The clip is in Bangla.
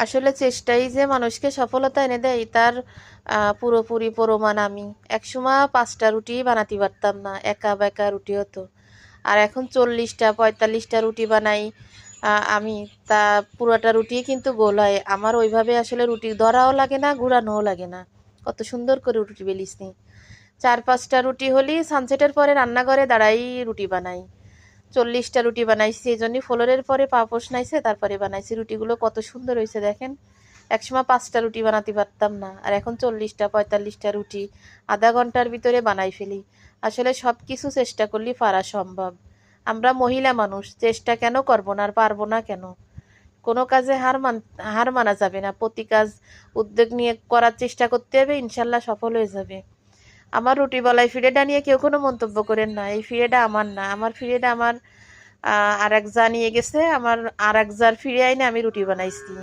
আসলে চেষ্টাই যে মানুষকে সফলতা এনে দেয় তার পুরোপুরি প্রমাণ আমি। একসময় 5টা রুটি বানাতে পারতাম না, একা বেকা রুটি হতো। আর এখন 40টা 45টা রুটি বানাই আমি। তা পুরোটা রুটি কিন্তু গোল হয় আমার। ওইভাবে আসলে রুটি ধরাও লাগে না, ঘুরানোও লাগে না। কত সুন্দর করে রুটি বেলিসনি। 4-5টা রুটি হলি সানসেটের পরে রান্নাঘরে দাঁড়াই রুটি বানাই। 40টা রুটি বানাইছি, এই জন্যই ফ্লোরের পরে পাপোশ নাইছে, তারপরে বানাইছি। রুটিগুলো কত সুন্দর হয়েছে দেখেন। একসময় 5টা রুটি বানাতে পারতাম না, আর এখন 40টা 45টা রুটি আধা ঘন্টার ভিতরে বানাই ফেলি। আসলে সব কিছু চেষ্টা করলে পারা সম্ভব। আমরা মহিলা মানুষ, চেষ্টা কেন করবো না আর পারবো না কেন? কোনো কাজে হার মানা যাবে না। প্রতি কাজ উদ্যোগ নিয়ে করার চেষ্টা করতে হবে, ইনশাল্লাহ সফল হয়ে যাবে। আমার রুটি বলাই ফিরেটা নিয়ে কেউ কোনো মন্তব্য করেন না। এই ফিরেটা আমার না, আমার ফিরেটা আমার আর এক যা নিয়ে গেছে। আমার আর এক যার ফিরে আইনে আমি রুটি বানাইছি।